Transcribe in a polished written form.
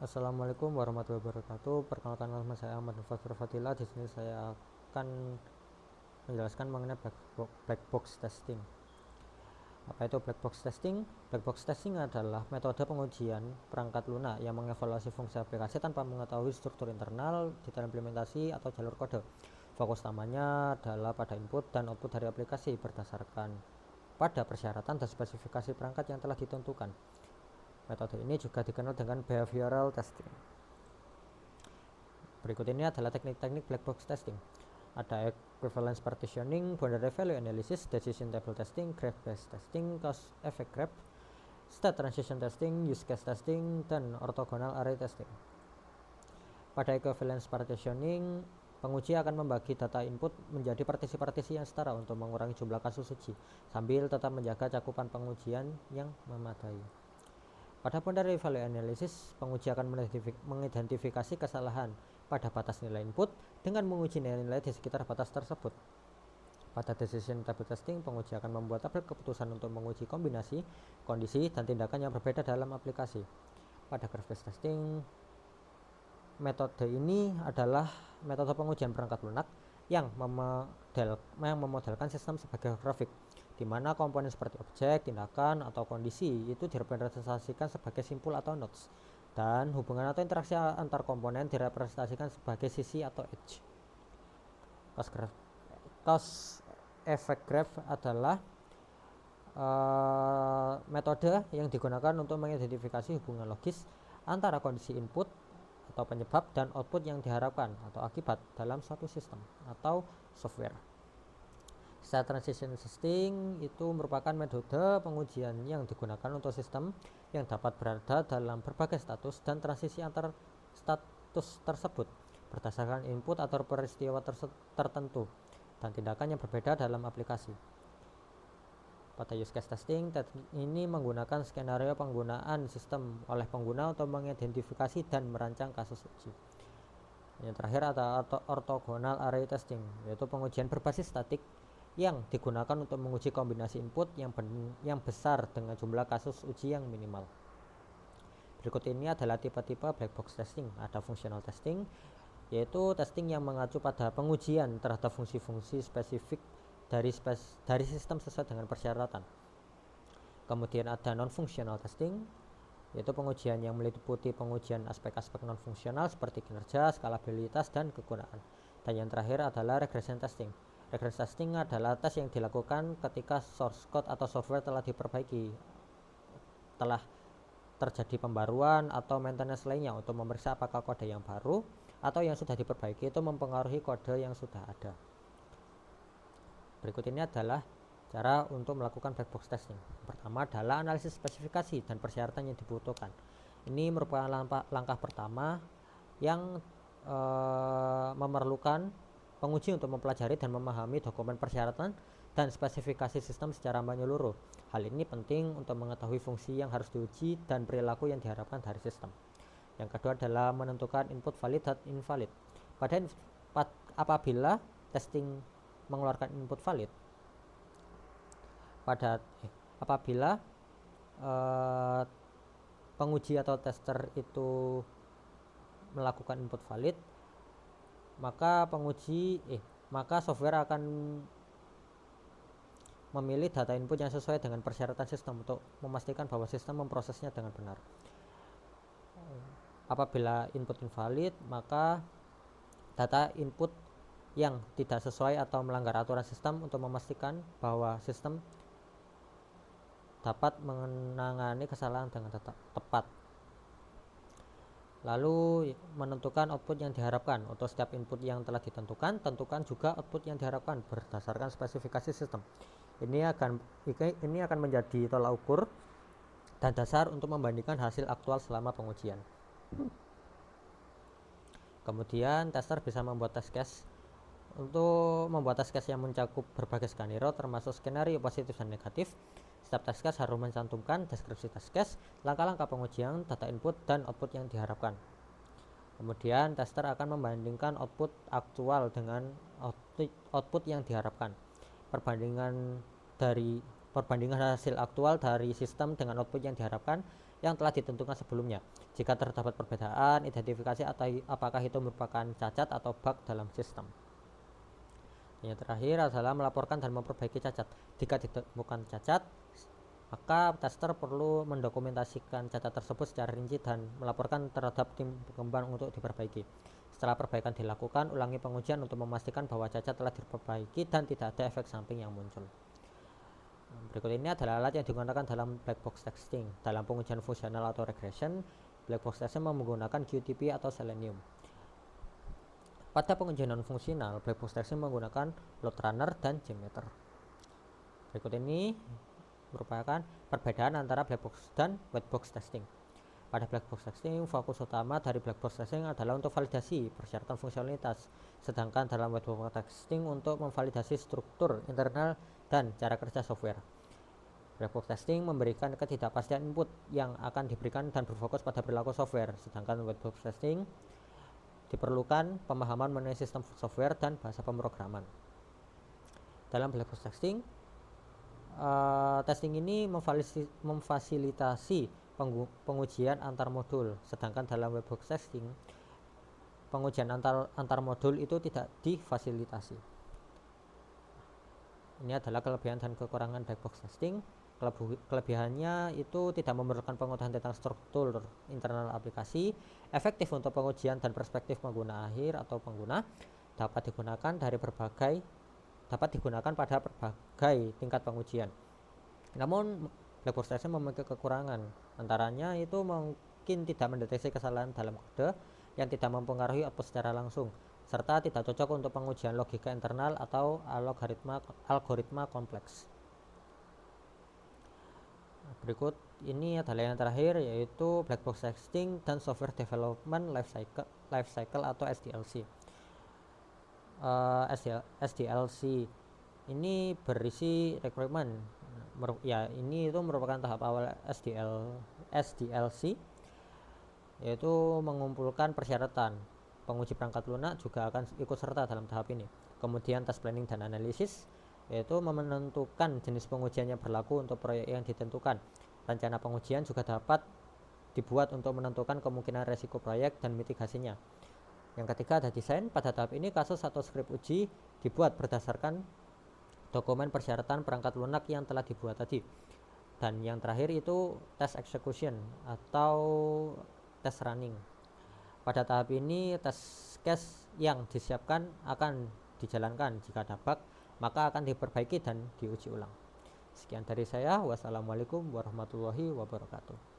Assalamualaikum warahmatullahi wabarakatuh. Perkenalkan nama saya Ahmad Nufas Fatila. Di sini saya akan menjelaskan mengenai black box testing. Apa itu black box testing? Black box testing adalah metode pengujian perangkat lunak yang mengevaluasi fungsi aplikasi tanpa mengetahui struktur internal, detail implementasi, atau jalur kode. Fokus utamanya adalah pada input dan output dari aplikasi berdasarkan pada persyaratan dan spesifikasi perangkat yang telah ditentukan. Metode ini juga dikenal dengan behavioral testing. Berikut ini adalah teknik-teknik black box testing. Ada equivalence partitioning, boundary value analysis, decision table testing, graph based testing, cause effect graph, state transition testing, use case testing, dan orthogonal array testing. Pada equivalence partitioning, penguji akan membagi data input menjadi partisi-partisi yang setara untuk mengurangi jumlah kasus uji, sambil tetap menjaga cakupan pengujian yang memadai. Pada boundary value analysis, penguji akan mengidentifikasi kesalahan pada batas nilai input dengan menguji nilai-nilai di sekitar batas tersebut. Pada decision table testing, penguji akan membuat tabel keputusan untuk menguji kombinasi, kondisi, dan tindakan yang berbeda dalam aplikasi. Pada graph based testing, metode ini adalah metode pengujian perangkat lunak yang memodelkan sistem sebagai grafik, di mana komponen seperti objek, tindakan, atau kondisi itu direpresentasikan sebagai simpul atau nodes, dan hubungan atau interaksi antar komponen direpresentasikan sebagai sisi atau edge. Cause effect graph adalah metode yang digunakan untuk mengidentifikasi hubungan logis antara kondisi input atau penyebab dan output yang diharapkan atau akibat dalam suatu sistem atau software. State transition testing itu merupakan metode pengujian yang digunakan untuk sistem yang dapat berada dalam berbagai status dan transisi antar status tersebut berdasarkan input atau peristiwa tertentu dan tindakan yang berbeda dalam aplikasi. Pada use case testing, teknik ini menggunakan skenario penggunaan sistem oleh pengguna untuk mengidentifikasi dan merancang kasus uji. Yang terakhir ada orthogonal array testing, yaitu pengujian berbasis statik yang digunakan untuk menguji kombinasi input yang besar dengan jumlah kasus uji yang minimal. Berikut ini adalah tipe-tipe black box testing. Ada functional testing, yaitu testing yang mengacu pada pengujian terhadap fungsi-fungsi spesifik dari sistem sesuai dengan persyaratan. Kemudian ada non-functional testing, yaitu pengujian yang meliputi pengujian aspek-aspek non-fungsional seperti kinerja, skalabilitas, dan kegunaan. Dan yang terakhir adalah regression testing. Regression testing adalah tes yang dilakukan ketika source code atau software telah diperbaiki, telah terjadi pembaruan atau maintenance lainnya untuk memeriksa apakah kode yang baru atau yang sudah diperbaiki itu mempengaruhi kode yang sudah ada. Berikut ini adalah cara untuk melakukan black box testing. Pertama adalah analisis spesifikasi dan persyaratan yang dibutuhkan. Ini merupakan langkah pertama yang memerlukan penguji untuk mempelajari dan memahami dokumen persyaratan dan spesifikasi sistem secara menyeluruh. Hal ini penting untuk mengetahui fungsi yang harus diuji dan perilaku yang diharapkan dari sistem. Yang kedua adalah menentukan input valid dan invalid. Apabila testing mengeluarkan input valid, apabila penguji atau tester itu melakukan input valid, maka software akan memilih data input yang sesuai dengan persyaratan sistem untuk memastikan bahwa sistem memprosesnya dengan benar. Apabila input invalid, maka data input yang tidak sesuai atau melanggar aturan sistem untuk memastikan bahwa sistem dapat menangani kesalahan dengan tepat. Lalu menentukan output yang diharapkan. Untuk setiap input yang telah ditentukan, tentukan juga output yang diharapkan berdasarkan spesifikasi sistem. Ini akan menjadi tolak ukur dan dasar untuk membandingkan hasil aktual selama pengujian. Kemudian tester bisa membuat test case. Untuk membuat test case yang mencakup berbagai skenario termasuk skenario positif dan negatif, setiap test case harus mencantumkan deskripsi test case, langkah-langkah pengujian, data input, dan output yang diharapkan. Kemudian tester akan membandingkan output aktual dengan output yang diharapkan. Perbandingan hasil aktual dari sistem dengan output yang diharapkan yang telah ditentukan sebelumnya. Jika terdapat perbedaan, identifikasi atau apakah itu merupakan cacat atau bug dalam sistem. Yang terakhir adalah melaporkan dan memperbaiki cacat. Jika ditemukan cacat, maka tester perlu mendokumentasikan cacat tersebut secara rinci dan melaporkan terhadap tim pengembang untuk diperbaiki. Setelah perbaikan dilakukan, ulangi pengujian untuk memastikan bahwa cacat telah diperbaiki dan tidak ada efek samping yang muncul. Berikut ini adalah alat yang digunakan dalam black box testing. Dalam pengujian fungsional atau regression, black box testing menggunakan QTP atau Selenium. Pada pengujian non-fungsional, black box testing menggunakan load runner dan JMeter. Berikut ini merupakan perbedaan antara black box dan white box testing. Pada black box testing, fokus utama dari black box testing adalah untuk validasi persyaratan fungsionalitas, sedangkan dalam white box testing untuk memvalidasi struktur internal dan cara kerja software. Black box testing memberikan ketidakpastian input yang akan diberikan dan berfokus pada perilaku software, sedangkan white box testing diperlukan pemahaman mengenai sistem software dan bahasa pemrograman. Dalam black box testing, testing ini memfasilitasi pengujian antar modul, sedangkan dalam white box testing pengujian antar modul itu tidak difasilitasi. Ini adalah kelebihan dan kekurangan black box testing. Kelebihannya itu tidak memerlukan pengetahuan tentang struktur internal aplikasi, efektif untuk pengujian dan perspektif pengguna akhir atau pengguna, dapat digunakan pada berbagai tingkat pengujian. Namun black box testing memiliki kekurangan, antaranya itu mungkin tidak mendeteksi kesalahan dalam kode yang tidak mempengaruhi output secara langsung, serta tidak cocok untuk pengujian logika internal atau algoritma kompleks. Berikut ini adalah yang terakhir, yaitu black box testing dan software development life cycle atau SDLC. SDLC ini berisi requirement. Ya, ini itu merupakan tahap awal SDLC, yaitu mengumpulkan persyaratan. Penguji perangkat lunak juga akan ikut serta dalam tahap ini. Kemudian test planning dan analisis, yaitu menentukan jenis pengujian yang berlaku untuk proyek yang ditentukan. Rencana pengujian juga dapat dibuat untuk menentukan kemungkinan resiko proyek dan mitigasinya. Yang ketiga ada desain. Pada tahap ini kasus atau skrip uji dibuat berdasarkan dokumen persyaratan perangkat lunak yang telah dibuat tadi. Dan yang terakhir itu test execution atau test running. Pada tahap ini test case yang disiapkan akan dijalankan. Jika ada bug, maka akan diperbaiki dan diuji ulang. Sekian dari saya. Wassalamualaikum warahmatullahi wabarakatuh.